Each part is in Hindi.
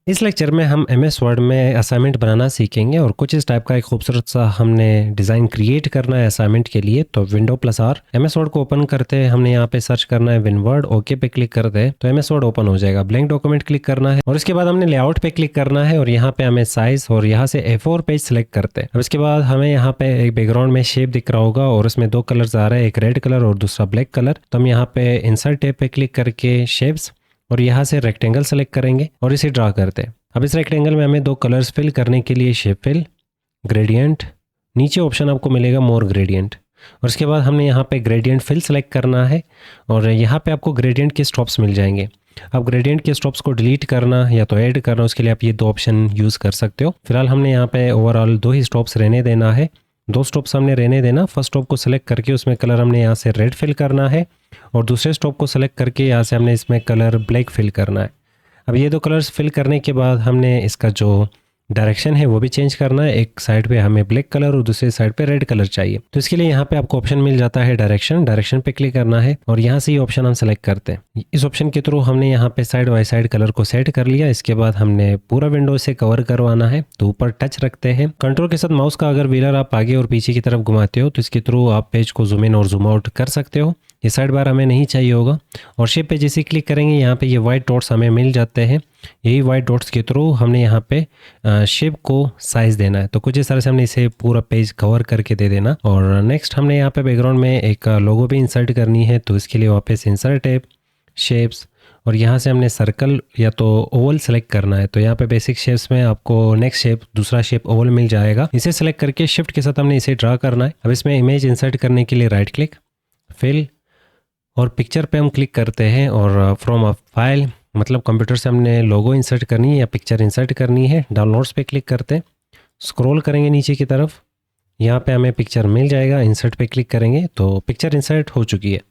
इस लेक्चर में हम MS वर्ड में असाइनमेंट बनाना सीखेंगे और कुछ इस टाइप का एक खूबसूरत सा हमने डिज़ाइन क्रिएट करना है असाइनमेंट के लिए। तो window plus R, MS Word को ओपन करते हैं, हमने यहाँ पे सर्च करना है विनवर्ड, ओके पे क्लिक कर दे तो MS वर्ड ओपन हो जाएगा। ब्लैंक डॉक्यूमेंट क्लिक करना है और इसके बाद हमने लेआउट पे क्लिक करना है और यहाँ पे हमें साइज और यहाँ से A4 पेज सेलेक्ट करते हैं। अब इसके बाद हमें यहाँ पे एक बैकग्राउंड में शेप दिख रहा होगा और उसमें दो कलर्स आ रहे हैं, एक रेड कलर और दूसरा ब्लैक कलर। तो हम यहाँ पे इंसर्ट टैब पे क्लिक करके शेप्स और यहाँ से रेक्टेंगल सेलेक्ट करेंगे और इसे ड्रा करते हैं। अब इस रेक्टेंगल में हमें दो कलर्स फिल करने के लिए शेप फिल, ग्रेडियंट, नीचे ऑप्शन आपको मिलेगा मोर ग्रेडियंट और उसके बाद हमने यहाँ पे ग्रेडियंट फिल सेलेक्ट करना है और यहाँ पे आपको ग्रेडियंट के स्ट्रोप्स मिल जाएंगे। अब ग्रेडियंट के स्ट्रोप्स को डिलीट करना या तो ऐड करना, उसके लिए आप ये दो ऑप्शन यूज़ कर सकते हो। फिलहाल हमने यहाँ पे ओवरऑल दो ही स्ट्रोप्स रहने देना है, दो स्ट्रोप्स हमने रहने देना। फर्स्ट स्ट्रोप को सेलेक्ट करके उसमें कलर हमने यहाँ से रेड फिल करना है और दूसरे स्ट्रोप को सेलेक्ट करके यहाँ से हमने इसमें कलर ब्लैक फिल करना है। अब ये दो कलर्स फिल करने के बाद हमने इसका जो डायरेक्शन है वो भी चेंज करना है। एक साइड पे हमें ब्लैक कलर और दूसरी साइड पे रेड कलर चाहिए, तो इसके लिए यहाँ पे आपको ऑप्शन मिल जाता है डायरेक्शन पे क्लिक करना है और यहाँ से ये ऑप्शन हम सेलेक्ट करते हैं। इस ऑप्शन के थ्रू हमने यहाँ पे साइड बाय साइड कलर को सेट कर लिया। इसके बाद हमने पूरा विंडो से कवर करवाना है, तो ऊपर टच रखते हैं। कंट्रोल के साथ माउस का अगर व्हीलर आप आगे और पीछे की तरफ घुमाते हो तो इसके थ्रू आप पेज को जूम इन और जूम आउट कर सकते हो। ये साइड बार हमें नहीं चाहिए होगा और शेप पे जैसे क्लिक करेंगे यहाँ पे ये वाइट डॉट्स हमें मिल जाते हैं। यही वाइट डॉट्स के थ्रू हमने यहाँ पे शेप को साइज देना है, तो कुछ इस तरह से हमने इसे पूरा पेज कवर करके दे देना। और नेक्स्ट हमने यहाँ पे बैकग्राउंड में एक लोगो भी इंसर्ट करनी है, तो इसके लिए वापस इंसर्ट टैब, शेप्स और यहाँ से हमने सर्कल या तो ओवल सेलेक्ट करना है। तो यहाँ पे बेसिक शेप्स में आपको नेक्स्ट शेप दूसरा शेप ओवल मिल जाएगा। इसे सेलेक्ट करके शिफ्ट के साथ हमने इसे ड्रा करना है। अब इसमें इमेज इंसर्ट करने के लिए राइट क्लिक, फिल और पिक्चर पे हम क्लिक करते हैं और फ्रॉम अ फाइल मतलब कंप्यूटर से हमने लोगो इंसर्ट करनी है या पिक्चर इंसर्ट करनी है। डाउनलोड्स पे क्लिक करते हैं, स्क्रॉल करेंगे नीचे की तरफ, यहाँ पे हमें पिक्चर मिल जाएगा। इंसर्ट पे क्लिक करेंगे तो पिक्चर इंसर्ट हो चुकी है।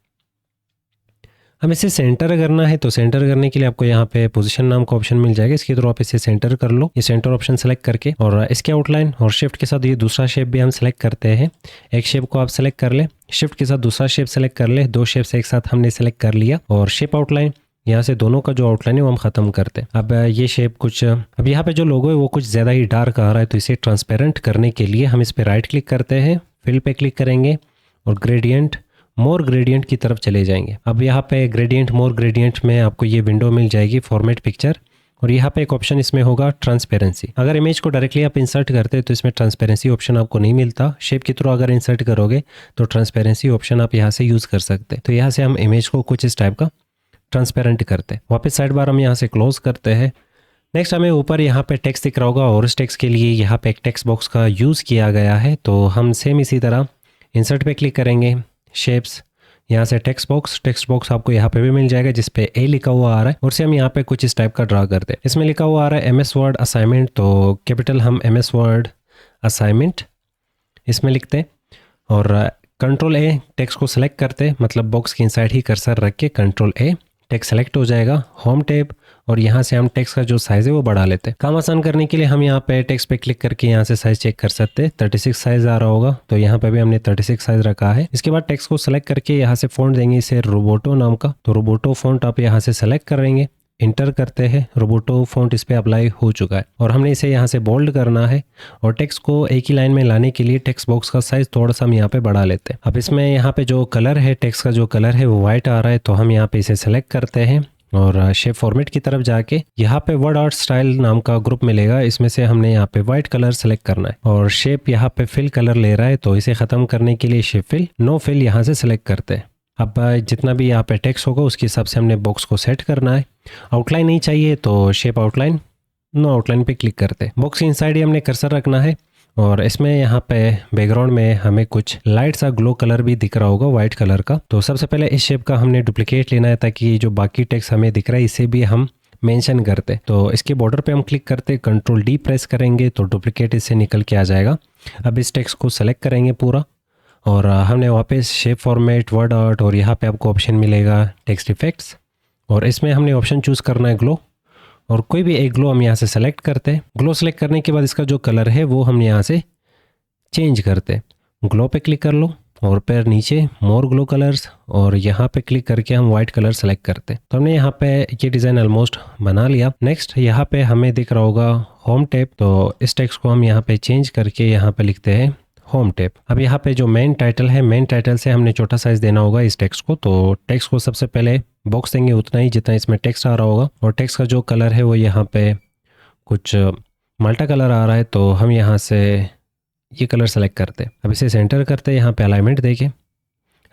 हम इसे सेंटर करना है, तो सेंटर करने के लिए आपको यहाँ पे पोजीशन नाम का ऑप्शन मिल जाएगा, इसके थ्रू आप इसे सेंटर कर लो। ये सेंटर ऑप्शन सेलेक्ट करके और इसके आउटलाइन और शिफ्ट के साथ ये दूसरा शेप भी हम सेलेक्ट करते हैं। एक शेप को आप सेलेक्ट कर ले, शिफ्ट के साथ दूसरा शेप सेलेक्ट कर ले, दो शेप्स एक साथ हमने सेलेक्ट कर लिया और शेप आउटलाइन यहाँ से दोनों का जो आउटलाइन है वो हम खत्म करते हैं। अब ये शेप कुछ, अब यहाँ पे जो लोगो है वो कुछ ज़्यादा ही डार्क आ रहा है, तो इसे ट्रांसपेरेंट करने के लिए हम इस पर राइट क्लिक करते हैं, फिल पे क्लिक करेंगे और ग्रेडियंट मोर ग्रेडियंट की तरफ चले जाएंगे। अब यहाँ पे ग्रेडियंट मोर ग्रेडियंट में आपको ये विंडो मिल जाएगी फॉर्मेट पिक्चर और यहाँ पे एक ऑप्शन इसमें होगा ट्रांसपेरेंसी। अगर इमेज को डायरेक्टली आप इंसर्ट करते हैं तो इसमें ट्रांसपेरेंसी ऑप्शन आपको नहीं मिलता। शेप के थ्रू अगर इंसर्ट करोगे तो ट्रांसपेरेंसी ऑप्शन आप यहाँ से यूज़ कर सकते हैं। तो यहाँ से हम इमेज को कुछ इस टाइप का ट्रांसपेरेंट करते हैं। वापस साइड बार हम यहाँ से क्लोज करते हैं। नेक्स्ट हमें ऊपर यहाँ पे टेक्स्ट दिख रहा होगा और इस टेक्स्ट के लिए यहाँ पे एक टेक्स्ट बॉक्स का यूज़ किया गया है, तो हम सेम इसी तरह इंसर्ट पे क्लिक करेंगे, शेप्स, यहाँ से टेक्स्ट बॉक्स आपको यहाँ पे भी मिल जाएगा जिस पे ए लिखा हुआ आ रहा है और से हम यहाँ पे कुछ इस टाइप का ड्रा करते हैं। इसमें लिखा हुआ आ रहा है MS वर्ड असाइनमेंट, तो कैपिटल हम MS वर्ड असाइनमेंट इसमें लिखते हैं और कंट्रोल A टेक्स्ट को सिलेक्ट करते हैं, मतलब बॉक्स के इनसाइड ही कर्सर रख के कंट्रोल A टेक्स्ट सेलेक्ट हो जाएगा। होम टैब और यहाँ से हम टेक्स्ट का जो साइज़ है वो बढ़ा लेते हैं। काम आसान करने के लिए हम यहाँ पे टेक्स्ट पे क्लिक करके यहाँ से साइज़ चेक कर सकते हैं। 36 साइज़ आ रहा होगा, तो यहाँ पे भी हमने 36 साइज़ रखा है। इसके बाद टेक्स्ट को सेलेक्ट करके यहाँ से फ़ॉन्ट देंगे इसे रोबोटो नाम का, तो रोबोटो फ़ॉन्ट आप यहाँ से सेलेक्ट करेंगे, इंटर करते हैं, रोबोटो फ़ॉन्ट इस पर अप्लाई हो चुका है और हमने इसे यहाँ से बोल्ड करना है और टेक्स्ट को एक ही लाइन में लाने के लिए टेक्स्ट बॉक्स का साइज़ थोड़ा सा हम यहाँ पे बढ़ा लेते हैं। अब इसमें यहाँ पे जो कलर है, टेक्स्ट का जो कलर है वो वाइट आ रहा है, तो हम यहाँ पे इसे सेलेक्ट करते हैं और शेप फॉर्मेट की तरफ जाके यहाँ पे वर्ड आर्ट स्टाइल नाम का ग्रुप मिलेगा, इसमें से हमने यहाँ पे वाइट कलर सेलेक्ट करना है और शेप यहाँ पे फिल कलर ले रहा है, तो इसे ख़त्म करने के लिए शेप फिल नो फिल यहाँ से सेलेक्ट करते हैं। अब जितना भी यहाँ पे टेक्स्ट होगा उसके हिसाब से हमने बॉक्स को सेट करना है। आउटलाइन नहीं चाहिए तो शेप आउटलाइन, नो आउटलाइन पे क्लिक करते हैं। बॉक्स के इनसाइड ही हमने कर्सर रखना है और इसमें यहाँ पे बैकग्राउंड में हमें कुछ लाइट सा ग्लो कलर भी दिख रहा होगा वाइट कलर का, तो सबसे पहले इस शेप का हमने डुप्लीकेट लेना है ताकि ये जो बाकी टेक्स्ट हमें दिख रहा है इसे भी हम मेंशन करते। तो इसके बॉर्डर पे हम क्लिक करते, कंट्रोल D प्रेस करेंगे तो डुप्लीकेट इससे निकल के आ जाएगा। अब इस टेक्स्ट को सेलेक्ट करेंगे पूरा और हमने वापस शेप फॉर्मेट, वर्ड आर्ट और यहाँ पे आपको ऑप्शन मिलेगा टेक्स्ट इफेक्ट्स और इसमें हमने ऑप्शन चूज़ करना है ग्लो और कोई भी एक ग्लो हम यहाँ से सेलेक्ट करते हैं। ग्लो सेलेक्ट करने के बाद इसका जो कलर है वो हम यहाँ से चेंज करते हैं। ग्लो पे क्लिक कर लो और फिर नीचे मोर ग्लो कलर्स और यहाँ पे क्लिक करके हम वाइट कलर सेलेक्ट करते हैं। तो हमने यहाँ पे ये डिज़ाइन ऑलमोस्ट बना लिया। नेक्स्ट यहाँ पे हमें दिख रहा होगा होम टैब, तो इस टेक्स्ट को हम यहाँ पे चेंज करके यहाँ पे लिखते हैं होम टैब। अब यहाँ पे जो मेन टाइटल है, मेन टाइटल से हमने छोटा साइज देना होगा इस टेक्स्ट को। तो टेक्स्ट को सबसे पहले बॉक्स देंगे उतना ही जितना इसमें टेक्स्ट आ रहा होगा, और टेक्स्ट का जो कलर है वो यहाँ पे कुछ माल्टा कलर आ रहा है, तो हम यहाँ से ये कलर सेलेक्ट करते हैं। अब इसे सेंटर करते हैं, यहाँ पे अलाइनमेंट देके।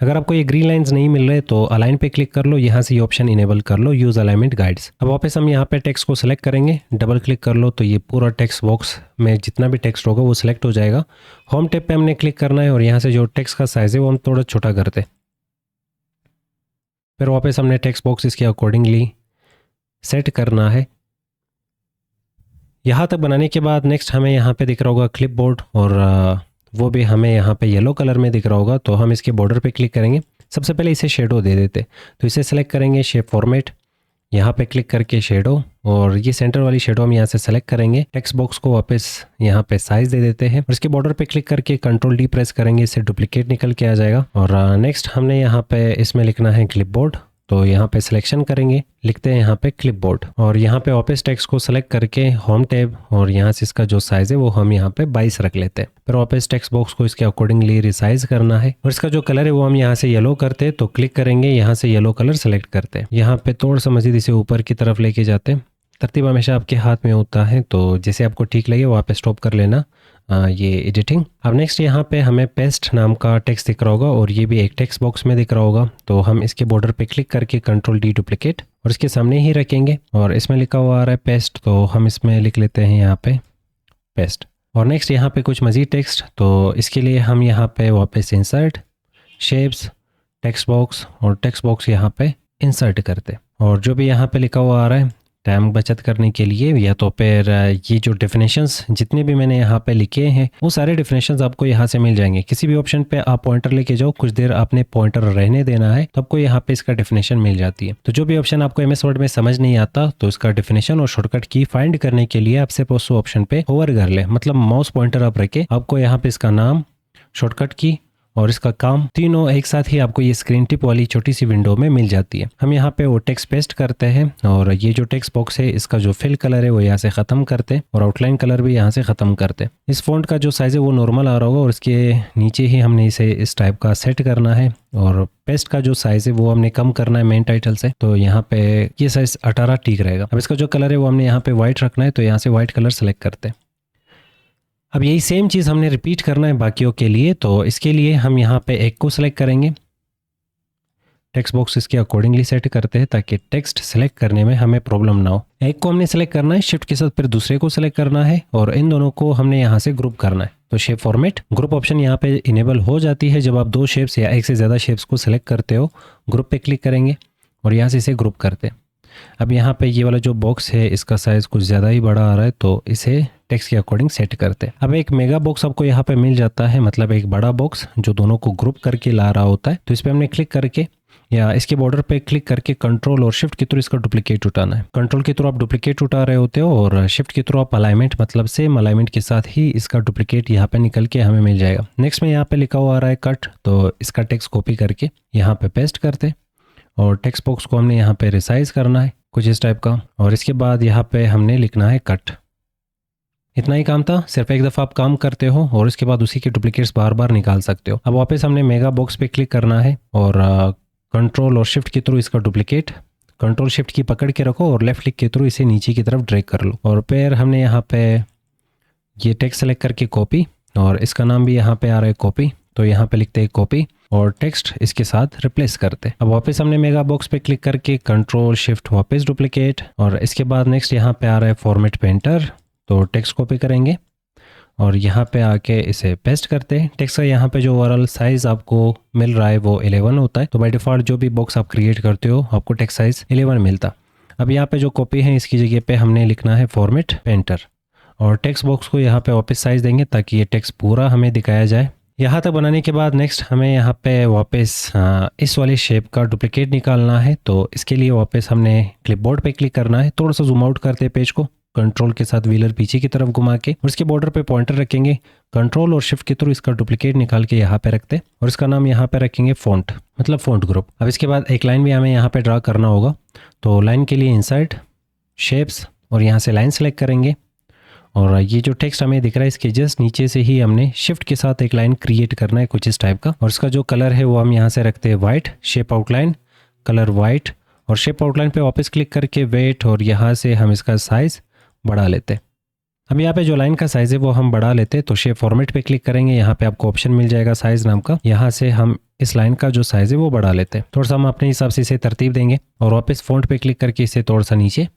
अगर आपको ये ग्रीन लाइंस नहीं मिल रहे तो अलाइन पे क्लिक कर लो, यहाँ से ये ऑप्शन इनेबल कर लो, यूज़ अलाइनमेंट गाइड्स। अब वापस हम यहाँ पे टेक्स्ट को सिलेक्ट करेंगे, डबल क्लिक कर लो तो ये पूरा टेक्स्ट बॉक्स में जितना भी टेक्स्ट होगा वो सिलेक्ट हो जाएगा। होम टैब पे हमने क्लिक करना है और यहाँ से जो टेक्स्ट का साइज़ है वो हम थोड़ा छोटा करते। फिर वापस हमने टेक्स्ट बॉक्स इसके अकॉर्डिंगली सेट करना है। यहाँ तक बनाने के बाद नेक्स्ट हमें यहाँ पे दिख रहा होगा क्लिपबोर्ड, और वो भी हमें यहाँ पे येलो कलर में दिख रहा होगा। तो हम इसके बॉर्डर पे क्लिक करेंगे, सबसे पहले इसे शेडो दे देते। तो इसे सेलेक्ट करेंगे, शेप फॉर्मेट, यहाँ पे क्लिक करके शेडो, और ये सेंटर वाली शेडो हम यहाँ से सेलेक्ट करेंगे। टेक्स्ट बॉक्स को वापस यहाँ पे साइज़ दे देते हैं और इसके बॉर्डर पे क्लिक करके कंट्रोल डी प्रेस करेंगे, इससे डुप्लीकेट निकल के आ जाएगा। और नेक्स्ट हमने यहाँ पे इसमें लिखना है क्लिपबोर्ड, तो यहाँ पे सिलेक्शन करेंगे, लिखते हैं यहाँ पे क्लिपबोर्ड, और यहाँ पे वापस टेक्स्ट को सेलेक्ट करके होम टैब, और यहाँ से इसका जो साइज़ है वो हम यहाँ पे 22 रख लेते हैं। फिर वापस टेक्स्ट बॉक्स को इसके अकॉर्डिंगली रिसाइज करना है, और इसका जो कलर है वो हम यहाँ से येलो करते हैं। तो क्लिक करेंगे, यहाँ से येलो कलर सेलेक्ट करते हैं, यहाँ पे थोड़ा सा मजीद इसे ऊपर की तरफ लेके जाते हैं। तरतीब हमेशा आपके हाथ में होता है, तो जैसे आपको ठीक लगे वहाँ पे स्टॉप कर लेना ये एडिटिंग। अब नेक्स्ट यहाँ पे हमें पेस्ट नाम का टेक्स्ट दिख रहा होगा, और ये भी एक टेक्स्ट बॉक्स में दिख रहा होगा। तो हम इसके बॉर्डर पे क्लिक करके कंट्रोल डी डुप्लीकेट और इसके सामने ही रखेंगे, और इसमें लिखा हुआ आ रहा है पेस्ट, तो हम इसमें लिख लेते हैं यहाँ पे पेस्ट। और नेक्स्ट यहाँ पे कुछ मज़ीद टेक्स्ट, तो इसके लिए हम यहाँ पे वापस इंसर्ट, शेप्स, टेक्स्ट बॉक्स, और टेक्स्ट बॉक्स यहाँ पे इंसर्ट करते, और जो भी यहाँ पे लिखा हुआ आ रहा है टाइम बचत करने के लिए, या तो फिर ये जो डेफिनेशंस जितने भी मैंने यहाँ पे लिखे हैं वो सारे डेफिनेशंस आपको यहाँ से मिल जाएंगे। किसी भी ऑप्शन पे आप पॉइंटर लेके जाओ, कुछ देर आपने पॉइंटर रहने देना है, तो आपको यहाँ पे इसका डेफिनेशन मिल जाती है। तो जो भी ऑप्शन आपको MS वर्ड में समझ नहीं आता तो इसका डेफिनेशन और शॉर्टकट की फाइंड करने के लिए आपसे उस ऑप्शन पे होवर कर ले, मतलब माउस पॉइंटर आप रखे, आपको यहाँ पे इसका नाम, शॉर्टकट की और इसका काम तीनों एक साथ ही आपको ये स्क्रीन टिप वाली छोटी सी विंडो में मिल जाती है। हम यहाँ पे वो टेक्स्ट पेस्ट करते हैं, और ये जो टेक्स्ट बॉक्स है इसका जो फिल कलर है वो यहाँ से ख़त्म करते हैं, और आउटलाइन कलर भी यहाँ से ख़त्म करते हैं। इस फॉन्ट का जो साइज़ है वो नॉर्मल आ रहा होगा, और इसके नीचे ही हमने इसे इस टाइप का सेट करना है, और पेस्ट का जो साइज़ है वो हमने कम करना है मेन टाइटल से। तो यहाँ पे ये साइज़ 18 ठीक रहेगा। अब इसका जो कलर है वो हमने यहाँ पे वाइट रखना है, तो यहाँ से वाइट कलर सेलेक्ट करते हैं। अब यही सेम चीज़ हमने रिपीट करना है बाकियों के लिए, तो इसके लिए हम यहाँ पे एक को सिलेक्ट करेंगे, टेक्स्ट बॉक्स इसके अकॉर्डिंगली सेट करते हैं ताकि टेक्स्ट सेलेक्ट करने में हमें प्रॉब्लम ना हो। एक को हमने सेलेक्ट करना है, शिफ्ट के साथ फिर दूसरे को सेलेक्ट करना है, और इन दोनों को हमने यहाँ से ग्रुप करना है। तो शेप फॉर्मेट ग्रुप ऑप्शन यहाँ पे इनेबल हो जाती है जब आप दो शेप्स या एक से ज़्यादा शेप्स को सिलेक्ट करते हो। ग्रुप पे क्लिक करेंगे और यहाँ से इसे ग्रुप करते हैं। अब यहाँ पे ये वाला जो बॉक्स है इसका साइज़ कुछ ज़्यादा ही बड़ा आ रहा है, तो इसे टेक्स्ट के अकॉर्डिंग सेट करते हैं। अब एक मेगा बॉक्स आपको यहाँ पे मिल जाता है, मतलब एक बड़ा बॉक्स जो दोनों को ग्रुप करके ला रहा होता है। तो इस पर हमने क्लिक करके या इसके बॉर्डर पे क्लिक करके कंट्रोल और शिफ्ट के थ्रू इसका डुप्लीकेट उठाना है। कंट्रोल के थ्रू आप डुप्लीकेट उठा रहे होते हो, और शिफ्ट के थ्रू आप अलाइनमेंट, मतलब सेम अलाइनमेंट के साथ ही इसका डुप्लीकेट यहाँ पे निकल के हमें मिल जाएगा। नेक्स्ट में यहाँ पे लिखा हुआ आ रहा है कट, तो इसका टेक्स्ट कॉपी करके यहाँ पे पेस्ट करते, और टेक्स्ट बॉक्स को हमने यहाँ पे रिसाइज करना है कुछ इस टाइप का, और इसके बाद यहाँ पे हमने लिखना है कट। इतना ही काम था, सिर्फ एक दफ़ा आप काम करते हो और इसके बाद उसी के डुप्लीकेट्स बार बार निकाल सकते हो। अब वापस हमने मेगा बॉक्स पे क्लिक करना है, और कंट्रोल और शिफ्ट के थ्रू इसका डुप्लीकेट, कंट्रोल शिफ्ट की पकड़ के रखो और लेफ्ट क्लिक के थ्रू इसे नीचे की तरफ ड्रैग कर लो, और फिर हमने यहाँ पे ये टेक्स्ट सेलेक्ट करके कॉपी, और इसका नाम भी यहाँ पे आ रहा है कॉपी, तो यहाँ पे लिखते हैं कॉपी और टेक्स्ट इसके साथ रिप्लेस करते। अब वापस हमने मेगा बॉक्स पे क्लिक करके कंट्रोल शिफ्ट वापस डुप्लीकेट, और इसके बाद नेक्स्ट यहाँ पे आ रहा है फॉर्मेट पेंटर, तो टेक्स्ट कॉपी करेंगे और यहाँ पे आके इसे पेस्ट करते हैं। टेक्स्ट का यहाँ पे जो ओवरऑल साइज आपको मिल रहा है वो 11 होता है, तो बाय डिफॉल्ट जो भी बॉक्स आप क्रिएट करते हो आपको टेक्स्ट साइज 11 मिलता। अब यहाँ पे जो कॉपी है इसकी जगह पे हमने लिखना है फॉर्मेट पेंटर, और टेक्स्ट बॉक्स को यहाँ पे वापस साइज देंगे ताकि ये टेक्स्ट पूरा हमें दिखाया जाए। यहाँ तक बनाने के बाद नेक्स्ट हमें यहाँ पे वापस इस वाले शेप का डुप्लीकेट निकालना है, तो इसके लिए वापस हमने क्लिपबोर्ड पे क्लिक करना है। थोड़ा सा जूम आउट करते हैं पेज को, कंट्रोल के साथ व्हीलर पीछे की तरफ घुमा के, और इसके बॉर्डर पे पॉइंटर रखेंगे। कंट्रोल और शिफ्ट के थ्रू इसका डुप्लीकेट निकाल के यहाँ पे रखते हैं और इसका नाम यहाँ पे रखेंगे फॉन्ट, मतलब फॉन्ट ग्रुप। अब इसके बाद एक लाइन भी हमें यहाँ पे ड्रा करना होगा, तो लाइन के लिए इंसर्ट, शेप्स, और यहाँ से लाइन सेलेक्ट करेंगे। और ये जो टेक्स्ट हमें दिख रहा है इसके जस्ट नीचे से ही हमने शिफ्ट के साथ एक लाइन क्रिएट करना है कुछ इस टाइप का। और इसका जो कलर है वो हम यहाँ से रखते हैं white, shape outline, colour white, और शेप आउटलाइन पे वापस क्लिक करके वेट, और यहाँ से हम इसका साइज़ बढ़ा लेते हैं। अब यहाँ पे जो लाइन का साइज़ है वो हम बढ़ा लेते हैं, तो शेप फॉर्मेट पे क्लिक करेंगे, यहाँ पे आपको ऑप्शन मिल जाएगा साइज़ नाम का, यहाँ से हम इस लाइन का जो साइज़ है वो बढ़ा लेते हैं। थोड़ा सा हम अपने हिसाब से इसे तरतीब देंगे और वापस फॉन्ट पे क्लिक करके इसे थोड़ा सा नीचे,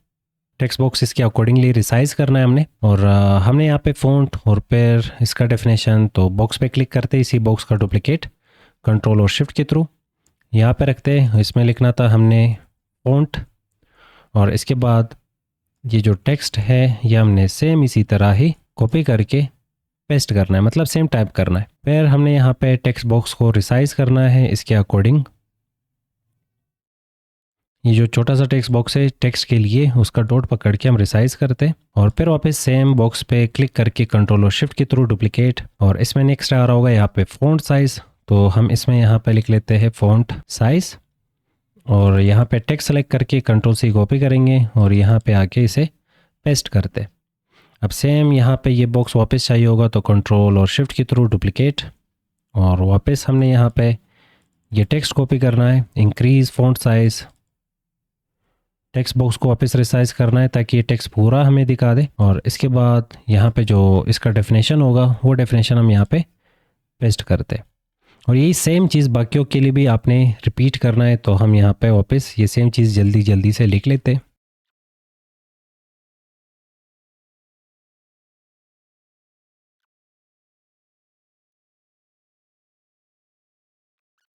टेक्स्ट बॉक्स इसके अकॉर्डिंगली रिसाइज करना है हमने। और हमने यहाँ पे फॉन्ट और फिर इसका डेफिनेशन, तो बॉक्स पे क्लिक करते इसी बॉक्स का डुप्लीकेट कंट्रोल और शिफ्ट के थ्रू यहाँ पे रखते हैं। इसमें लिखना था हमने फॉन्ट, और इसके बाद ये जो टेक्स्ट है ये हमने सेम इसी तरह ही कॉपी करके पेस्ट करना है, मतलब सेम टाइप करना है। फिर हमने यहाँ पे टेक्स्ट बॉक्स को रिसाइज करना है इसके अकॉर्डिंग। ये जो छोटा सा टेक्स्ट बॉक्स है टेक्स्ट के लिए, उसका डॉट पकड़ के हम रिसाइज करते हैं और फिर वापस सेम बॉक्स पे क्लिक करके कंट्रोल और शिफ्ट के थ्रू डुप्लीकेट। और इसमें नेक्स्ट आ रहा होगा यहाँ पे फॉन्ट साइज, तो हम इसमें यहाँ पे लिख लेते हैं फॉन्ट साइज, और यहाँ पे टेक्स्ट सेलेक्ट करके कंट्रोल से कॉपी करेंगे और यहाँ पे आके इसे पेस्ट करते। अब सेम यहाँ पे ये बॉक्स वापस चाहिए होगा, तो कंट्रोल और शिफ्ट के थ्रू डुप्लीकेट, और वापस हमने यहाँ पे ये टेक्स्ट कॉपी करना है, increase font size, text box को वापस रिसाइज करना है ताकि ये टेक्स्ट पूरा हमें दिखा दे। और इसके बाद यहाँ पे जो इसका डेफिनेशन होगा वो डेफिनेशन हम यहाँ पे पेस्ट करते हैं। और यही सेम चीज़ बाकियों के लिए भी आपने रिपीट करना है, तो हम यहाँ पे वापस ये सेम चीज़ जल्दी जल्दी से लिख लेते हैं।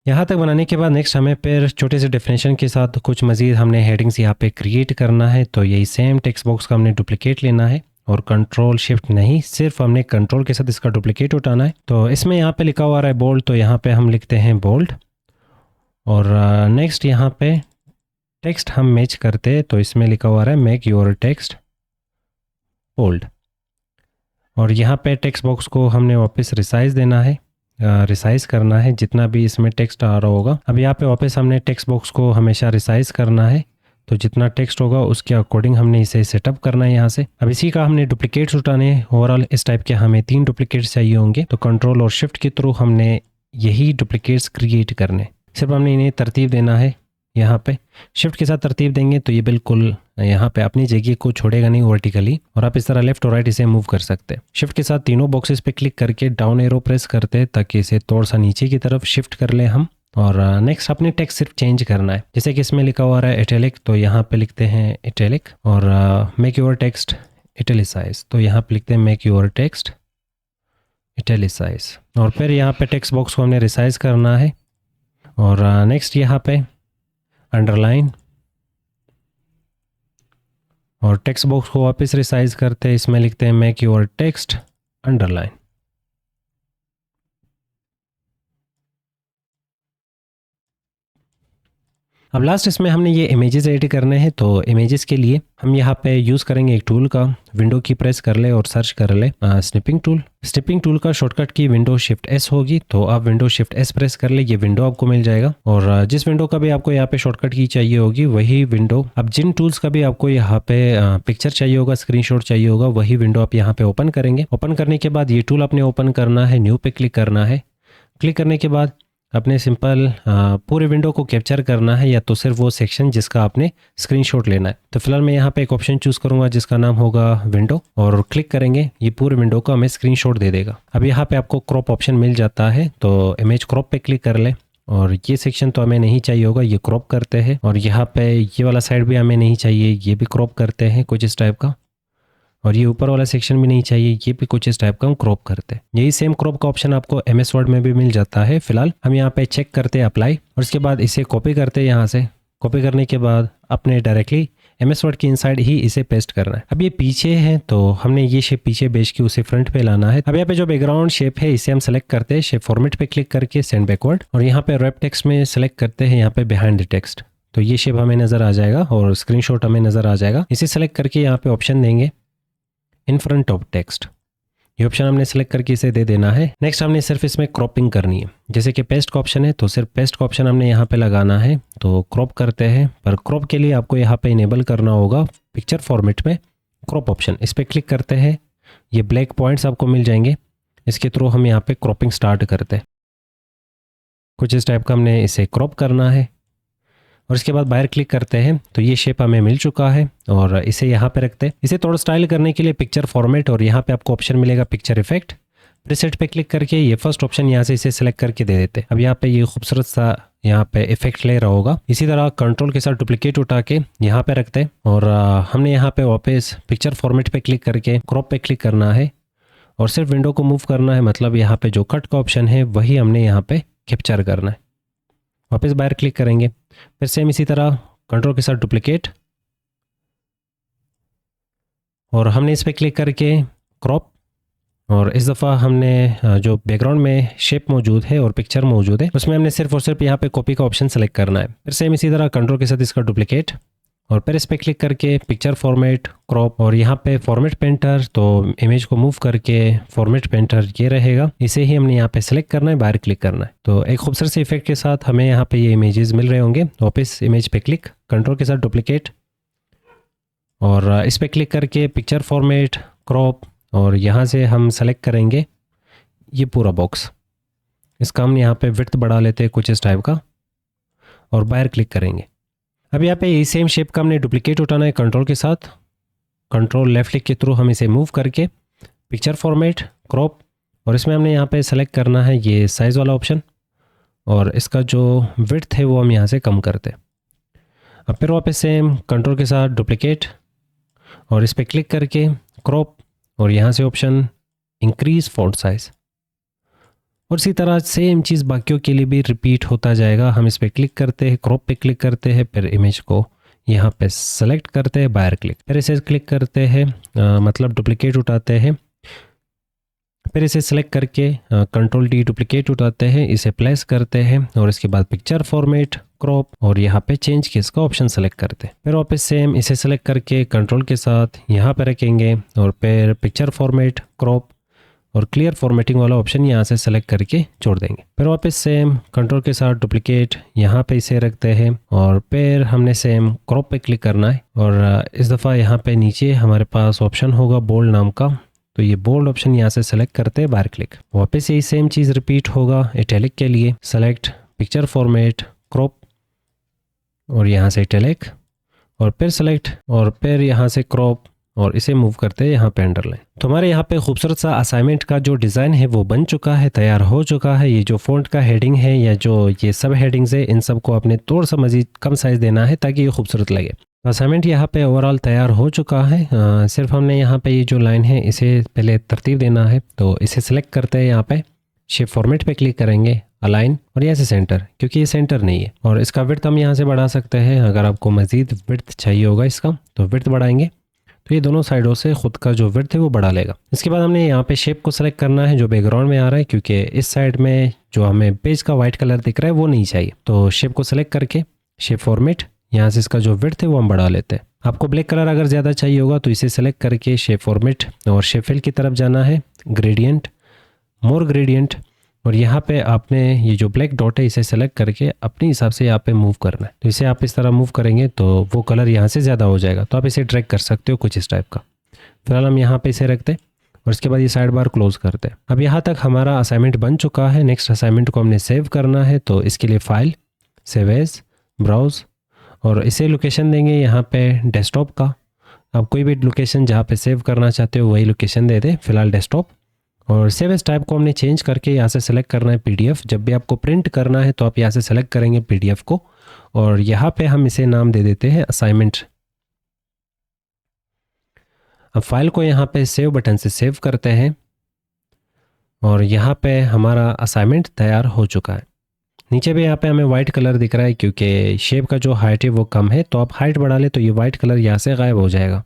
यहाँ तक बनाने के बाद नेक्स्ट हमें फिर छोटे से डेफिनेशन के साथ कुछ मज़ीद हमने हेडिंग्स यहाँ पे क्रिएट करना है। तो यही सेम टेक्स्ट बॉक्स का हमने डुप्लीकेट लेना है और कंट्रोल शिफ्ट नहीं, सिर्फ हमने कंट्रोल के साथ इसका डुप्लीकेट उठाना है। तो इसमें यहाँ पे लिखा हुआ है बोल्ड, तो यहाँ पे हम लिखते हैं बोल्ड। और नेक्स्ट यहाँ पे टेक्स्ट हम मैच करते हैं, तो इसमें लिखा हुआ है मेक योर टेक्स्ट बोल्ड। और यहाँ पे टेक्स्ट बॉक्स को हमने वापस रिसाइज देना है, रिसाइज करना है जितना भी इसमें टेक्स्ट आ रहा होगा। अब यहाँ पे वापस हमने टेक्स्ट बॉक्स को हमेशा रिसाइज करना है, तो जितना टेक्स्ट होगा उसके अकॉर्डिंग हमने इसे सेटअप करना है यहाँ से। अब इसी का हमने डुप्लीकेट्स उठाने, ओवरऑल इस टाइप के हमें 3 डुप्लीकेट्स चाहिए होंगे, तो कंट्रोल और शिफ्ट के थ्रू हमने यही डुप्लीकेट्स क्रिएट करने, सिर्फ हमने इन्हें तरतीब देना है। यहाँ पे शिफ्ट के साथ तरतीब देंगे तो ये बिल्कुल यहाँ पे अपनी जगह को छोड़ेगा नहीं वर्टिकली, और आप इस तरह लेफ्ट और राइट इसे मूव कर सकते हैं। शिफ्ट के साथ तीनों बॉक्सेस पे क्लिक करके डाउन एरो प्रेस करते हैं ताकि इसे थोड़ा सा नीचे की तरफ शिफ्ट कर ले हम। और नेक्स्ट अपने टेक्स्ट सिर्फ चेंज करना है, जैसे कि इसमें लिखा हुआ है इटैलिक, तो यहाँ पे लिखते हैं इटैलिक। और मेक योर टेक्स्ट इटैलिसाइज, तो यहाँ पे लिखते हैं मेक योर टेक्स्ट इटैलिसाइज। और फिर यहाँ पे टेक्स्ट बॉक्स को हमने रिसाइज करना है। और नेक्स्ट यहाँ पे अंडरलाइन, और टेक्स्ट बॉक्स को वापस रिसाइज करते हैं, इसमें लिखते हैं मेक योर टेक्स्ट अंडरलाइन। अब लास्ट इसमें हमने ये इमेजेस एडिट करने हैं, तो इमेजेस के लिए हम यहाँ पे यूज़ करेंगे एक टूल का, विंडो की प्रेस कर ले और सर्च कर ले स्निपिंग टूल। स्निपिंग टूल का शॉर्टकट की विंडो शिफ्ट एस होगी, तो आप विंडो शिफ्ट एस प्रेस कर ले, ये विंडो आपको मिल जाएगा। और जिस विंडो का भी आपको यहाँ पे शॉर्टकट की चाहिए होगी वही विंडो, अब जिन टूल्स का भी आपको यहाँ पे पिक्चर चाहिए होगा, स्क्रीनशॉट चाहिए होगा, वही विंडो आप यहाँ पे ओपन करेंगे। ओपन करने के बाद ये टूल आपने ओपन करना है, न्यू पे क्लिक करना है। क्लिक करने के बाद अपने सिंपल पूरे विंडो को कैप्चर करना है, या तो सिर्फ वो सेक्शन जिसका आपने स्क्रीनशॉट लेना है। तो फिलहाल मैं यहाँ पे एक ऑप्शन चूज़ करूँगा जिसका नाम होगा विंडो, और क्लिक करेंगे, ये पूरे विंडो को हमें स्क्रीनशॉट दे देगा। अब यहाँ पे आपको क्रॉप ऑप्शन मिल जाता है, तो इमेज क्रॉप पे क्लिक कर ले। और ये सेक्शन तो हमें नहीं चाहिए होगा, ये क्रॉप करते हैं। और यहाँ पे ये वाला साइड भी हमें नहीं चाहिए, ये भी क्रॉप करते हैं कुछ इस टाइप का। और ये ऊपर वाला सेक्शन भी नहीं चाहिए, ये भी कुछ इस टाइप का हम क्रॉप करते हैं। यही सेम क्रॉप का ऑप्शन आपको MS वर्ड में भी मिल जाता है। फिलहाल हम यहाँ पे चेक करते हैं अप्लाई, और उसके बाद इसे कॉपी करते हैं। यहाँ से कॉपी करने के बाद अपने डायरेक्टली MS वर्ड के इनसाइड ही इसे पेस्ट करना है। अब ये पीछे है, तो हमने ये शेप पीछे बेच के उसे फ्रंट पे लाना है। अब यहाँ पे जो बैकग्राउंड शेप है इसे हम सेलेक्ट करते हैं, शेप फॉर्मेट पे क्लिक करके सेंड बैकवर्ड, और यहाँ पे रैप टेक्स्ट में सेलेक्ट करते हैं यहाँ पे बिहाइंड द टेक्स्ट, तो ये शेप हमें नजर आ जाएगा और स्क्रीनशॉट हमें नजर आ जाएगा। इसे सेलेक्ट करके यहाँ पे ऑप्शन देंगे इन फ्रंट ऑफ टेक्स्ट। ये ऑप्शन हमने सेलेक्ट करके इसे दे देना है। नेक्स्ट हमने सिर्फ इसमें क्रॉपिंग करनी है। जैसे कि पेस्ट का ऑप्शन है तो सिर्फ पेस्ट का ऑप्शन हमने यहाँ पे लगाना है, तो क्रॉप करते हैं। पर क्रॉप के लिए आपको यहाँ पे इनेबल करना होगा पिक्चर फॉर्मेट में क्रॉप ऑप्शन। इस पर क्लिक करते हैं, ये ब्लैक पॉइंट्स आपको मिल जाएंगे, इसके थ्रू हम यहाँ पे क्रॉपिंग स्टार्ट करते हैं। कुछ इस टाइप का हमने इसे क्रॉप करना है और इसके बाद बाहर क्लिक करते हैं तो ये शेप हमें मिल चुका है और इसे यहाँ पे रखते हैं। इसे थोड़ा स्टाइल करने के लिए पिक्चर फॉर्मेट और यहाँ पे आपको ऑप्शन मिलेगा पिक्चर इफेक्ट। प्रीसेट पे क्लिक करके ये फर्स्ट ऑप्शन यहाँ से इसे सिलेक्ट करके दे देते हैं। अब यहाँ पे ये खूबसूरत सा यहाँ पे इफेक्ट ले रहा होगा। इसी तरह कंट्रोल के साथ डुप्लीकेट उठा के यहाँ पे रखते हैं और हमने यहाँ पे वापस पिक्चर फॉर्मेट पे क्लिक करके क्रॉप पे क्लिक करना है और सिर्फ विंडो को मूव करना है। मतलब यहाँ पे जो कट का ऑप्शन है वही हमने यहाँ पे कैप्चर करना है। वापस बाहर क्लिक करेंगे, फिर सेम इसी तरह कंट्रोल के साथ डुप्लीकेट और हमने इस पर क्लिक करके क्रॉप और इस दफ़ा हमने जो बैकग्राउंड में शेप मौजूद है और पिक्चर मौजूद है उसमें हमने सिर्फ और सिर्फ यहाँ पे कॉपी का ऑप्शन सेलेक्ट करना है। फिर सेम इसी तरह कंट्रोल के साथ इसका डुप्लीकेट और फिर इस पर क्लिक करके पिक्चर फॉर्मेट क्रॉप और यहाँ पे फॉर्मेट पेंटर, तो इमेज को मूव करके फॉर्मेट पेंटर ये रहेगा, इसे ही हमने यहाँ पे सेलेक्ट करना है, बाहर क्लिक करना है। तो एक खूबसूरत से इफेक्ट के साथ हमें यहाँ पे ये इमेजेस मिल रहे होंगे। वापस इमेज पे क्लिक, कंट्रोल के साथ डुप्लीकेट और इस पर क्लिक करके पिक्चर फॉर्मेट क्रॉप और यहाँ से हम सेलेक्ट करेंगे ये पूरा बॉक्स। इसका हम यहाँ पे विड्थ बढ़ा लेते हैं कुछ इस टाइप का और बाहर क्लिक करेंगे। अब यहाँ पे ये सेम शेप का हमने डुप्लीकेट उठाना है कंट्रोल के साथ, कंट्रोल लेफ्ट क्लिक के थ्रू हम इसे मूव करके पिक्चर फॉर्मेट क्रॉप और इसमें हमने यहाँ पे सेलेक्ट करना है ये साइज़ वाला ऑप्शन और इसका जो विड्थ है वो हम यहाँ से कम करते हैं। अब फिर वापस सेम कंट्रोल के साथ डुप्लीकेट और इस पर क्लिक करके क्रॉप और यहाँ से ऑप्शन इंक्रीज फॉन्ट साइज़ और इसी तरह सेम चीज़ बाकियों के लिए भी रिपीट होता जाएगा। हम इस पर क्लिक करते हैं, क्रॉप पे क्लिक करते हैं, फिर इमेज को यहाँ पे सेलेक्ट करते हैं, बाहर क्लिक, फिर इसे क्लिक करते हैं मतलब डुप्लीकेट उठाते हैं, फिर इसे सेलेक्ट करके कंट्रोल डी डुप्लीकेट उठाते हैं, इसे प्लेस करते हैं और इसके बाद पिक्चर फॉर्मेट क्रॉप और यहाँ पे चेंज केस का ऑप्शन सेलेक्ट करते हैं। फिर वापस सेम इसे सेलेक्ट करके कंट्रोल के साथ यहाँ पे रखेंगे और फिर पिक्चर फॉर्मेट क्रॉप और क्लियर फॉर्मेटिंग वाला ऑप्शन यहाँ से सेलेक्ट करके छोड़ देंगे। फिर वापस सेम कंट्रोल के साथ डुप्लीकेट यहाँ पे इसे रखते हैं और फिर हमने सेम क्रॉप पे क्लिक करना है और इस दफ़ा यहाँ पे नीचे हमारे पास ऑप्शन होगा बोल्ड नाम का, तो ये बोल्ड ऑप्शन यहाँ से सेलेक्ट करते हैं, बाहर क्लिक। वापस यही सेम चीज़ रिपीट होगा इटैलिक के लिए, सेलेक्ट पिक्चर फॉर्मेट क्रॉप और यहाँ से इटैलिक और फिर सेलेक्ट और फिर यहाँ से क्रॉप और इसे मूव करते हैं यहाँ पे अंडरलाइन। तो हमारे यहाँ पे खूबसूरत सा असाइनमेंट का जो डिज़ाइन है वो बन चुका है, तैयार हो चुका है। ये जो फ़ॉन्ट का हेडिंग है या जो ये सब हेडिंग्स है इन सब को आपने थोड़ा सा मज़ीद कम साइज़ देना है ताकि ये खूबसूरत लगे। असाइनमेंट यहाँ पे ओवरऑल तैयार हो चुका है। सिर्फ हमने यहाँ पे ये जो लाइन है इसे पहले तरतीब देना है, तो इसे सेलेक्ट करते हैं, यहाँ पे शेप फॉर्मेट पे क्लिक करेंगे, अलाइन और यहाँ से सेंटर, क्योंकि ये सेंटर नहीं है। और इसका विड्थ हम यहाँ से बढ़ा सकते हैं, अगर आपको मज़ीद विड्थ चाहिए होगा इसका तो विड्थ बढ़ाएंगे तो ये दोनों साइडों से खुद का जो विड्थ है वो बढ़ा लेगा। इसके बाद हमने यहाँ पे शेप को सेलेक्ट करना है जो बैकग्राउंड में आ रहा है, क्योंकि इस साइड में जो हमें पेज का वाइट कलर दिख रहा है वो नहीं चाहिए। तो शेप को सेलेक्ट करके शेप फॉर्मेट, यहाँ से इसका जो विड्थ है वो हम बढ़ा लेते हैं। आपको ब्लैक कलर अगर ज़्यादा चाहिए होगा तो इसे सेलेक्ट करके शेप फॉर्मेट और शेप फिल की तरफ जाना है, ग्रेडियंट, मोर ग्रेडियंट और यहाँ पे आपने ये जो ब्लैक डॉट है इसे सेलेक्ट करके अपने हिसाब से यहाँ पे मूव करना है। तो इसे आप इस तरह मूव करेंगे तो वो कलर यहाँ से ज़्यादा हो जाएगा, तो आप इसे ड्रैग कर सकते हो कुछ इस टाइप का। फिलहाल हम यहाँ पे इसे रखते हैं और इसके बाद ये साइड बार क्लोज करते हैं। अब यहाँ तक हमारा असाइनमेंट बन चुका है। नेक्स्ट असाइनमेंट को हमने सेव करना है, तो इसके लिए फाइल, सेव एज, ब्राउज और इसे लोकेशन देंगे यहाँ पे डेस्कटॉप का। आप कोई भी लोकेशन जहाँ पे सेव करना चाहते हो वही लोकेशन दे दें, फिलहाल डेस्कटॉप। और सेव एज टाइप को हमने चेंज करके यहाँ से सेलेक्ट करना है पीडीएफ। जब भी आपको प्रिंट करना है तो आप यहाँ से सेलेक्ट करेंगे पीडीएफ को और यहाँ पे हम इसे नाम दे देते हैं असाइनमेंट। अब फाइल को यहाँ पे सेव बटन से सेव करते हैं और यहाँ पे हमारा असाइनमेंट तैयार हो चुका है। नीचे भी यहाँ पे हमें वाइट कलर दिख रहा है क्योंकि शेप का जो हाइट है वो कम है, तो आप हाइट बढ़ा ले तो ये वाइट कलर यहाँ से गायब हो जाएगा।